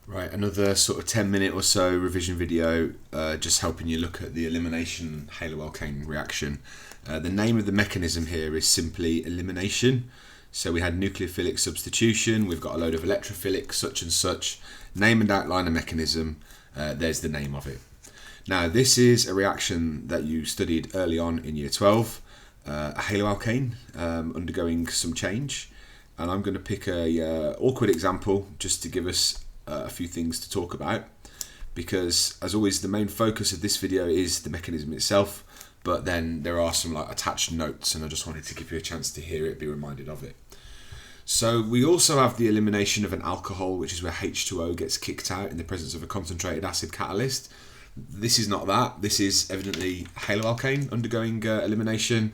Right, another sort of 10-minute or so revision video, just helping you look at the elimination haloalkane reaction. The name of the mechanism here is simply elimination. So we had nucleophilic substitution, we've got a load of electrophilic such and such, name and outline a mechanism, there's the name of it. Now this is a reaction that you studied early on in year 12, a haloalkane undergoing some change. And I'm going to pick a awkward example just to give us a few things to talk about, because as always the main focus of this video is the mechanism itself, but then there are some attached notes and I just wanted to give you a chance to hear it, be reminded of it. So we also have the elimination of an alcohol, which is where H2O gets kicked out in the presence of a concentrated acid catalyst. This is not that, this is evidently haloalkane undergoing elimination,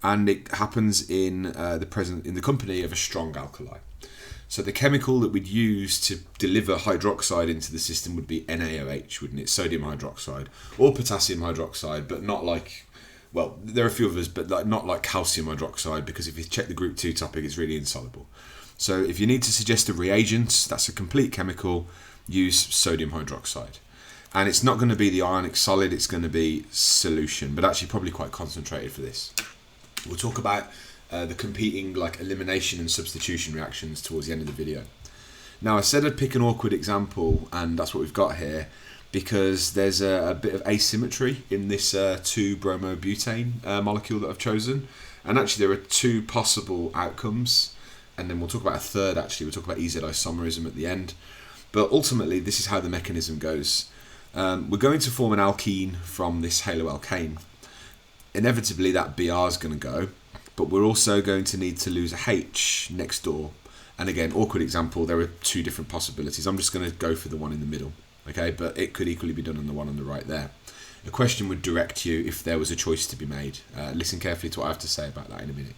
and it happens in the company of a strong alkali. So the chemical that we'd use to deliver hydroxide into the system would be NaOH, wouldn't it? Sodium hydroxide or potassium hydroxide, but not like, well, there are a few others, but not like calcium hydroxide, because if you check the group 2 topic, it's really insoluble. So if you need to suggest a reagent, that's a complete chemical, use sodium hydroxide. And it's not going to be the ionic solid, it's going to be solution, but actually probably quite concentrated for this. We'll talk about the competing elimination and substitution reactions towards the end of the video. Now I said I'd pick an awkward example, and that's what we've got here, because there's a bit of asymmetry in this 2-bromobutane molecule that I've chosen, and actually there are two possible outcomes, and then we'll talk about a third. Actually we'll talk about EZ isomerism at the end, but ultimately this is how the mechanism goes. We're going to form an alkene from this haloalkane. Inevitably that Br is going to go, but we're also going to need to lose a H next door. And again, awkward example, there are two different possibilities. I'm just going to go for the one in the middle, okay? But it could equally be done on the one on the right there. A question would direct you if there was a choice to be made. Listen carefully to what I have to say about that in a minute.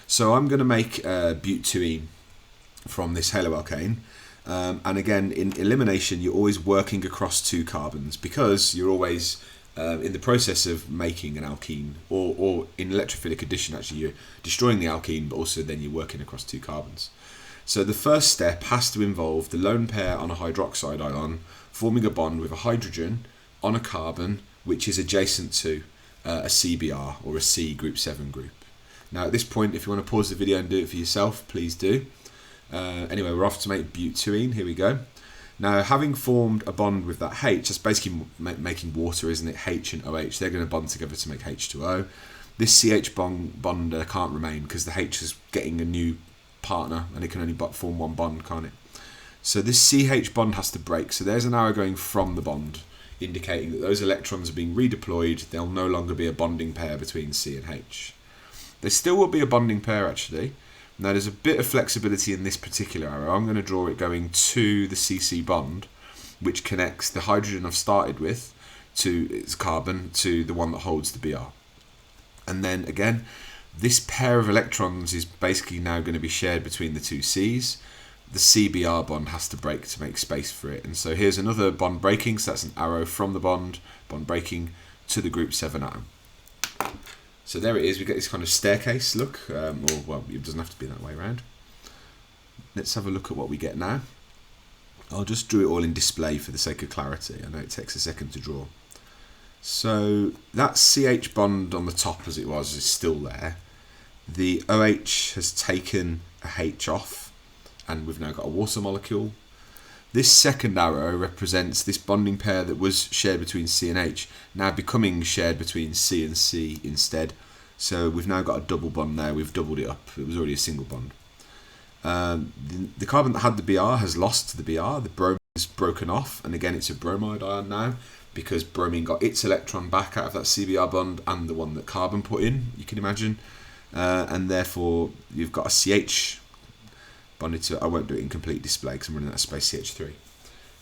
So I'm going to make butene from this haloalkane. And again, in elimination, you're always working across two carbons, because you're always in the process of making an alkene, or in electrophilic addition, actually you're destroying the alkene, but also then you're working across two carbons. So the first step has to involve the lone pair on a hydroxide ion forming a bond with a hydrogen on a carbon which is adjacent to a CBr, or a C group 7 group. Now at this point, if you want to pause the video and do it for yourself, please do. Anyway, we're off to make butene. Here we go. Now, having formed a bond with that H, that's basically making water, isn't it? H and OH, they're going to bond together to make H2O. This CH bond can't remain, because the H is getting a new partner, and it can only form one bond, can't it? So this CH bond has to break. So there's an arrow going from the bond, indicating that those electrons are being redeployed. There'll no longer be a bonding pair between C and H. There still will be a bonding pair, actually. Now there's a bit of flexibility in this particular arrow. I'm going to draw it going to the CC bond, which connects the hydrogen I've started with to its carbon to the one that holds the Br. And then again, this pair of electrons is basically now going to be shared between the two Cs. The CBr bond has to break to make space for it. And so here's another bond breaking, so that's an arrow from the bond breaking to the group 7 atom. So there it is, we get this kind of staircase look, or well, it doesn't have to be that way around. Let's have a look at what we get now. I'll just draw it all in display for the sake of clarity. I know it takes a second to draw. So that CH bond on the top, as it was, is still there. The OH has taken a H off, and we've now got a water molecule. This second arrow represents this bonding pair that was shared between C and H, now becoming shared between C and C instead. So we've now got a double bond there, we've doubled it up, it was already a single bond. The carbon that had the Br has lost the Br, the bromine is broken off, and again it's a bromide ion now, because bromine got its electron back out of that CBr bond and the one that carbon put in, you can imagine, and therefore you've got a CH bonded to it. I won't do it in complete display because I'm running out of space, CH3.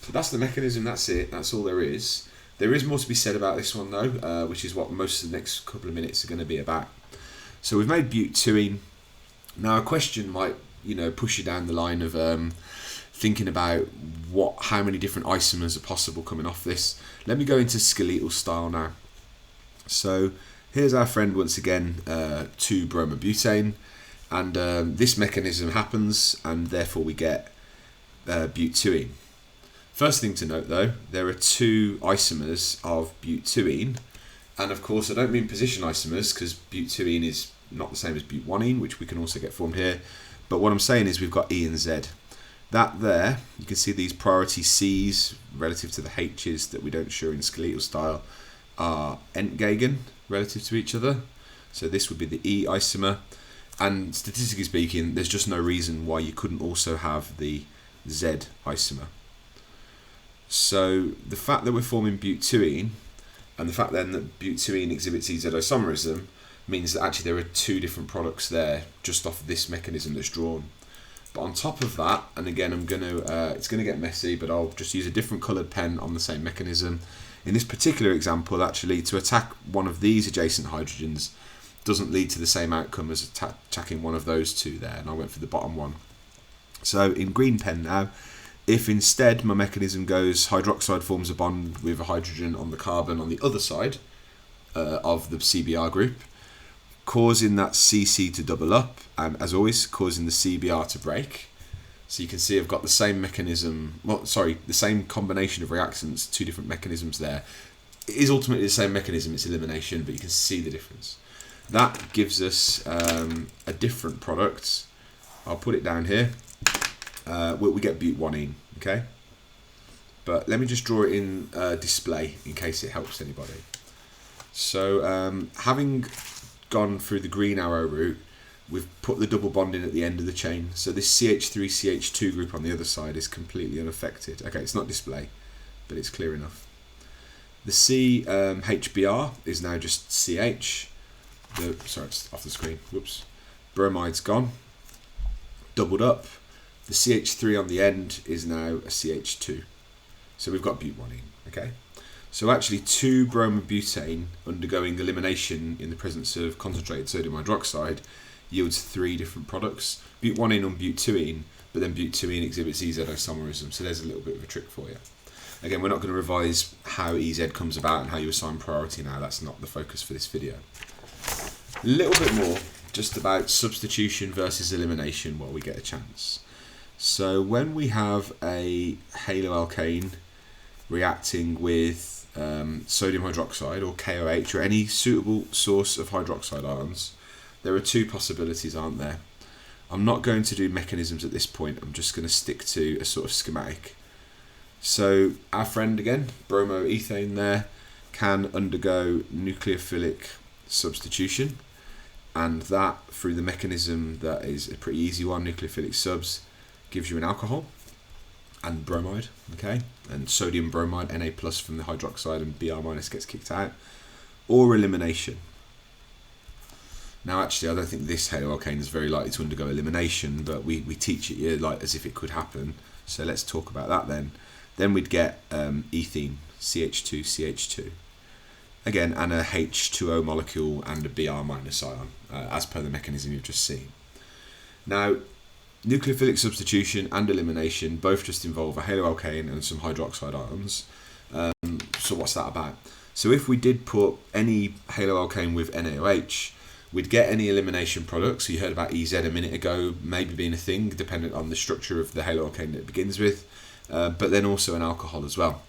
So that's the mechanism, that's it, that's all there is. There is more to be said about this one though, which is what most of the next couple of minutes are going to be about. So we've made butene. Now a question might, push you down the line of thinking about how many different isomers are possible coming off this. Let me go into skeletal style now. So here's our friend once again, 2-bromobutane. And this mechanism happens, and therefore we get butene. First thing to note though, there are two isomers of butene, and of course I don't mean position isomers because butene is not the same as butanene, which we can also get formed here, but what I'm saying is we've got E and Z. That there, you can see these priority C's relative to the H's that we don't show in skeletal style are entgegen relative to each other. So this would be the E isomer, and statistically speaking, there's just no reason why you couldn't also have the Z isomer. So the fact that we're forming butene, and the fact then that butene exhibits EZ isomerism, means that actually there are two different products there just off this mechanism that's drawn. But on top of that, and again it's going to get messy, but I'll just use a different coloured pen on the same mechanism. In this particular example, actually, to attack one of these adjacent hydrogens doesn't lead to the same outcome as attacking one of those two there, and I went for the bottom one. So in green pen now, if instead my mechanism goes hydroxide forms a bond with a hydrogen on the carbon on the other side of the CBr group, causing that CC to double up, and as always causing the CBr to break. So you can see I've got the same mechanism, the same combination of reactants, two different mechanisms there. It is ultimately the same mechanism, it's elimination, but you can see the difference. That gives us a different product. I'll put it down here. We get butanene, okay? But let me just draw it in display in case it helps anybody. So having gone through the green arrow route, we've put the double bond in at the end of the chain. So this CH3CH2 group on the other side is completely unaffected. Okay, it's not display, but it's clear enough. The HBr is now just CH. Sorry, it's off the screen. Whoops. Bromide's gone. Doubled up. The CH3 on the end is now a CH2. So we've got butanene. Okay. So actually, 2-bromobutane undergoing elimination in the presence of concentrated sodium hydroxide yields 3 different products. Butanene on butene, but then butene exhibits EZ isomerism. So there's a little bit of a trick for you. Again, we're not going to revise how EZ comes about and how you assign priority now. That's not the focus for this video. A little bit more just about substitution versus elimination while we get a chance. So when we have a haloalkane reacting with sodium hydroxide or KOH or any suitable source of hydroxide ions, there are two possibilities, aren't there? I'm not going to do mechanisms at this point. I'm just going to stick to a sort of schematic. So our friend again, bromoethane there, can undergo nucleophilic substitution, and that through the mechanism that is a pretty easy one, nucleophilic subs, gives you an alcohol and bromide, okay, and sodium bromide, Na plus from the hydroxide, and Br minus gets kicked out, or elimination. Now actually I don't think this haloalkane is very likely to undergo elimination, but we teach it here like as if it could happen, so let's talk about that then. Then we'd get ethene, CH2, CH2. Again, and a H2O molecule and a Br minus ion, as per the mechanism you've just seen. Now, nucleophilic substitution and elimination both just involve a haloalkane and some hydroxide ions. So what's that about? So if we did put any haloalkane with NaOH, we'd get any elimination products. So you heard about EZ a minute ago, maybe being a thing, dependent on the structure of the haloalkane that it begins with, but then also an alcohol as well.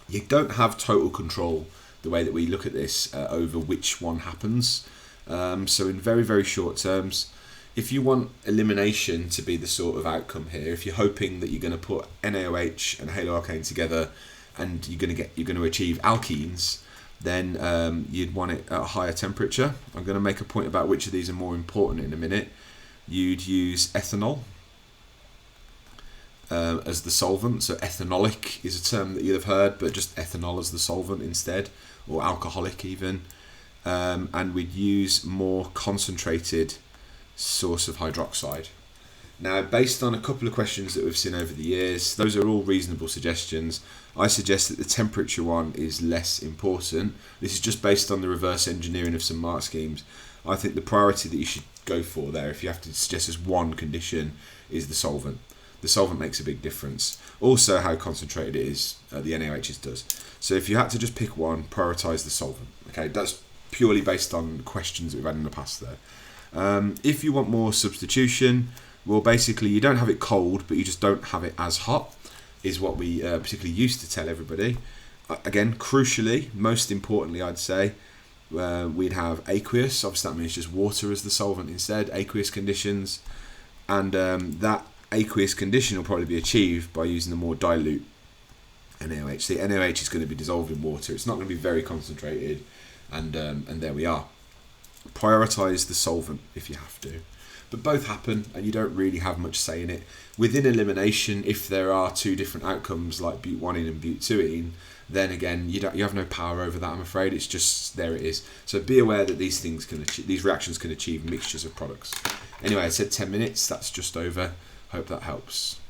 You don't have total control, the way that we look at this, over which one happens. So in very, very short terms, if you want elimination to be the sort of outcome here, if you're hoping that you're going to put NaOH and haloalkane together and you're going to achieve alkenes, then you'd want it at a higher temperature. I'm going to make a point about which of these are more important in a minute. You'd use ethanol as the solvent. So ethanolic is a term that you'll have heard, but just ethanol as the solvent instead, or alcoholic even. And we'd use more concentrated source of hydroxide. Now, based on a couple of questions that we've seen over the years, those are all reasonable suggestions. I suggest that the temperature one is less important. This is just based on the reverse engineering of some mark schemes. I think the priority that you should go for there, if you have to suggest as one condition, is the solvent. The solvent makes a big difference. Also, how concentrated it is, the NaOHs does. So if you had to just pick one, prioritise the solvent. Okay, that's purely based on questions that we've had in the past there. If you want more substitution, well, basically you don't have it cold, but you just don't have it as hot. is what we particularly used to tell everybody. Again, crucially, most importantly, I'd say, we'd have aqueous. Obviously, that means just water as the solvent instead, aqueous conditions. And that aqueous condition will probably be achieved by using the more dilute NaOH. The NaOH is going to be dissolved in water. It's not going to be very concentrated. And there we are. Prioritise the solvent if you have to. But both happen, and you don't really have much say in it. Within elimination, if there are two different outcomes like butyl-1 and butyl-2, then again you have no power over that. I'm afraid it's just there it is. So be aware that these reactions can achieve mixtures of products. Anyway, I said 10 minutes. That's just over. Hope that helps.